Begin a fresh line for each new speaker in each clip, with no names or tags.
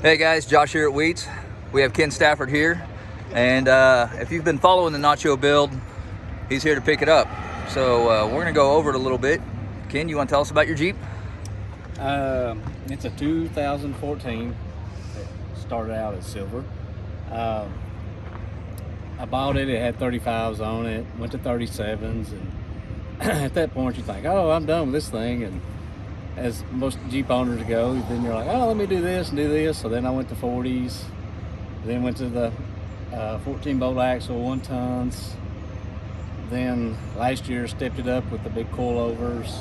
Hey guys, Josh here at Wheats. We have Ken Stafford here, and if you've been following the Nacho build, he's here to pick it up. So we're gonna go over it a little bit. Ken, you want to tell us about your Jeep?
It's a 2014. It started out as silver. I bought it. It had 35s on it. Went to 37s, and at that point you think, "Oh, I'm done with this thing." And as most Jeep owners go, then you're like, "Oh, let me do this and do this." So then I went to 40s. Then went to the 14-bolt axle, 1 tons. Then last year stepped it up with the big coilovers,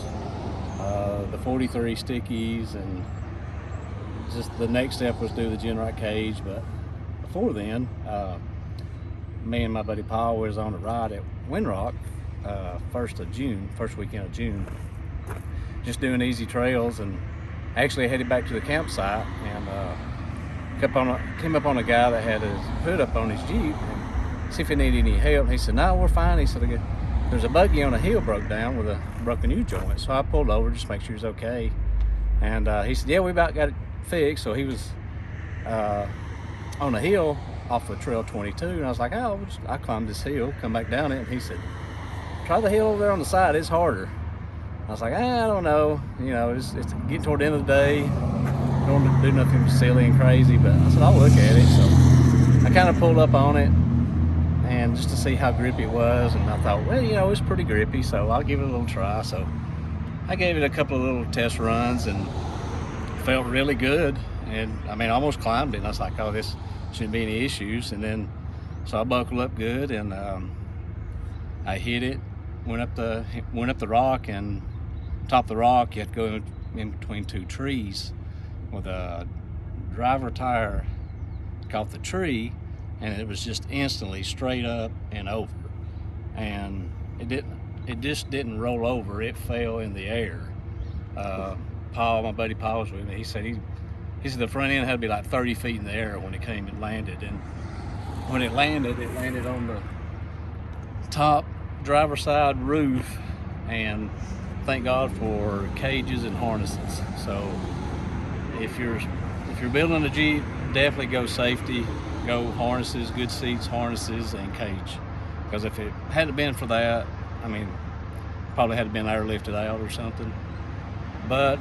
the 43 stickies, and just the next step was do the Genrite cage. But before then, me and my buddy Paul was on a ride at Windrock, first weekend of June, just doing easy trails, and actually headed back to the campsite and came up on a guy that had his hood up on his Jeep and see if he needed any help. And he said, "No, we're fine." He said, "There's a buggy on a hill broke down with a broken U-joint." So I pulled over just to make sure he was okay. And he said, "Yeah, we about got it fixed." So he was on a hill off of Trail 22, and I was like, "Oh, I climbed this hill, come back down it." And he said, "Try the hill over there on the side, it's harder." I was like, "I don't know, it's getting toward the end of the day. Don't want to do nothing silly and crazy," but I said, "I'll look at it." So I kind of pulled up on it, and just to see how grippy it was, and I thought, well, it's pretty grippy, so I'll give it a little try. So I gave it a couple of little test runs and felt really good. And I mean, I almost climbed it, and I was like, "Oh, this shouldn't be any issues." And then, so I buckled up good, and I hit it, went up the rock, and top of the rock, you have to go in between 2 trees with a driver tire caught the tree, and it was just instantly straight up and over. And it just didn't roll over, it fell in the air. Paul, my buddy Paul, was with me. He said the front end had to be like 30 feet in the air when it came and landed. And when it landed on the top driver's side roof, and thank God for cages and harnesses. So if you're building a Jeep, definitely go safety, go harnesses, good seats, harnesses, and cage. Because if it hadn't been for that, I mean, probably had been airlifted out or something. But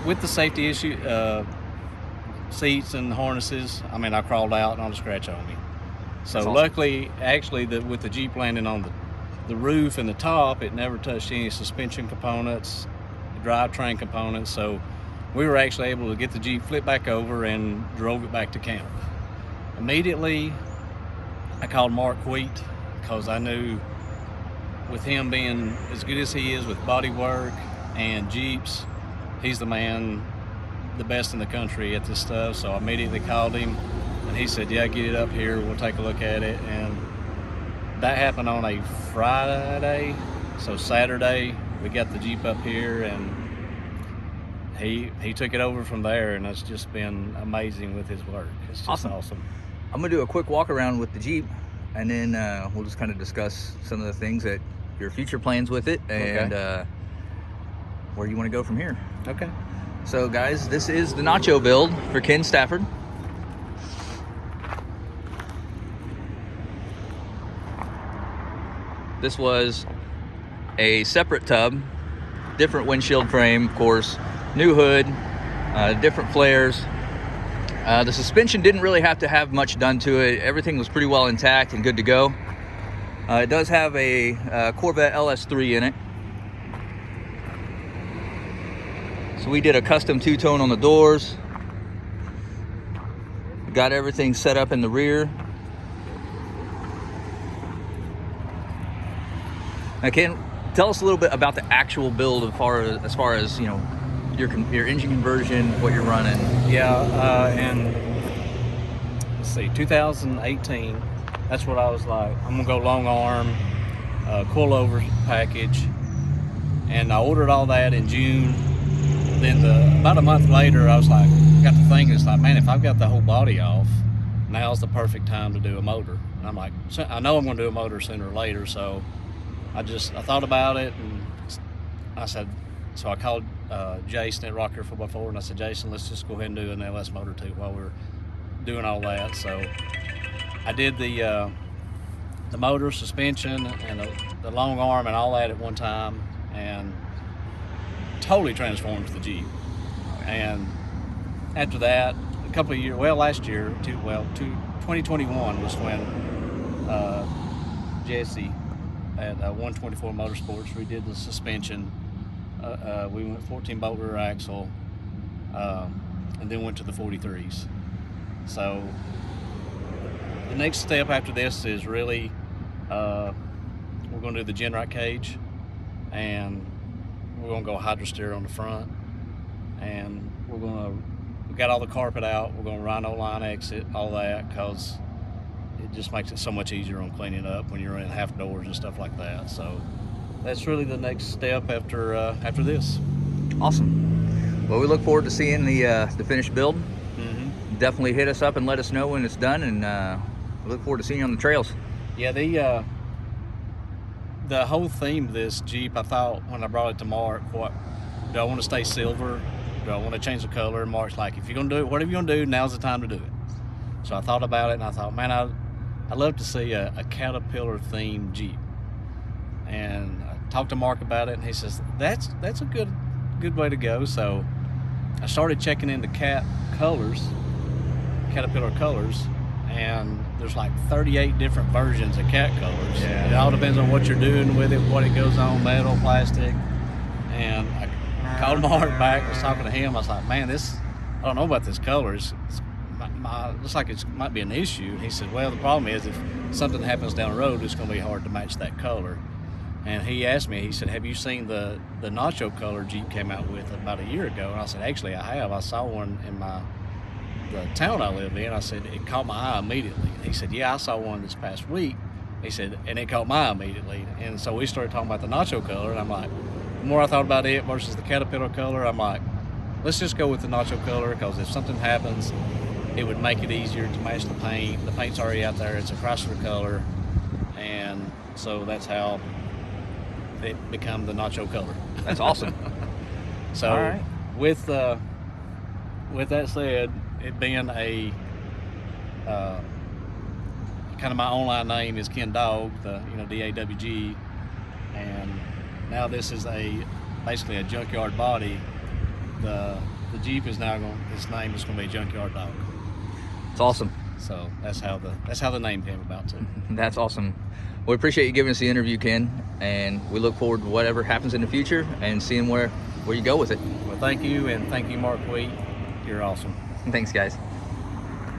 with the safety issue, seats and harnesses, I mean, I crawled out, not a scratch on me. So awesome. Luckily, actually, with the Jeep landing on the roof and the top, it never touched any suspension components, drivetrain components. So we were actually able to get the Jeep flipped back over and drove it back to camp. Immediately, I called Mark Wheat, because I knew with him being as good as he is with body work and Jeeps, he's the man, the best in the country at this stuff. So I immediately called him, and he said, "Yeah, get it up here, we'll take a look at it." And that happened on a Friday. So Saturday, we got the Jeep up here, and he took it over from there, and it's just been amazing with his work. It's just awesome.
I'm gonna do a quick walk around with the Jeep, and then we'll just kind of discuss some of the things that your future plans with it, and where you want to go from here.
Okay.
So guys, this is the Nacho build for Ken Stafford. This was a separate tub, different windshield frame, of course, new hood, different flares. The suspension didn't really have to have much done to it. Everything was pretty well intact and good to go. It does have a Corvette LS3 in it. So we did a custom 2-tone on the doors. Got everything set up in the rear. Now, Ken, tell us a little bit about the actual build as far as your engine conversion, what you're running.
Yeah, and let's see, 2018. That's what I was like. I'm gonna go long arm, coilover package, and I ordered all that in June. Then about a month later, I was like, got to thinking, it's like, man, if I've got the whole body off, now's the perfect time to do a motor. And I'm like, I know I'm gonna do a motor sooner or later, so I thought about it, and I said, so I called Jason at Rock Hill 4x4, and I said, Jason, let's just go ahead and do an LS motor too while we're doing all that. So I did the motor, suspension, and the long arm and all that at one time, and totally transformed the Jeep. And after that, a couple of years, well, last year, 2021 was when Jesse at 124 Motorsports, we did the suspension. We went 14-bolt rear axle, and then went to the 43s. So the next step after this is really we're going to do the Genrite cage, and we're going to go hydro steer on the front, and we got all the carpet out. We're going to rhino line exit, all that, because it just makes it so much easier on cleaning up when you're in half doors and stuff like that. So that's really the next step after this.
Awesome. Well, we look forward to seeing the finished build.
Mm-hmm.
Definitely hit us up and let us know when it's done, and we look forward to seeing you on the trails.
Yeah, the whole theme of this Jeep, I thought when I brought it to Mark, what do I want to stay silver? Do I want to change the color? And Mark's like, if you're gonna do it, whatever you're gonna do, now's the time to do it. So I thought about it, and I thought, man, I'd love to see a Caterpillar themed Jeep. And I talked to Mark about it, and he says that's a good way to go. So I started checking into Caterpillar colors, and there's like 38 different versions of cat colors.
Yeah.
It all depends on what you're doing with it, what it goes on, metal, plastic. And I called Mark back, was talking to him. I was like, man, I don't know about this color. It looks like it might be an issue. And he said, well, the problem is if something happens down the road, it's going to be hard to match that color. And he asked me, he said, have you seen the nacho color Jeep came out with about a year ago? And I said, actually, I have. I saw one in the town I live in. I said, it caught my eye immediately. And he said, yeah, I saw one this past week. He said, and it caught my eye immediately. And so we started talking about the nacho color, and I'm like, the more I thought about it versus the Caterpillar color, I'm like, let's just go with the nacho color, because if something happens, it would make it easier to match the paint. The paint's already out there. It's a Chrysler color. And so that's how it became the nacho color.
That's awesome.
So
all right.
With that said, it being a kind of my online name is Ken Dog, DAWG, and now this is basically a junkyard body. The Jeep is now its name is going to be Junkyard Dog.
It's awesome.
So that's how the name came about too.
That's awesome. We appreciate you giving us the interview, Ken, and we look forward to whatever happens in the future and seeing where you go with it.
Well, thank you, and thank you, Mark Wheat. You're awesome.
Thanks, guys.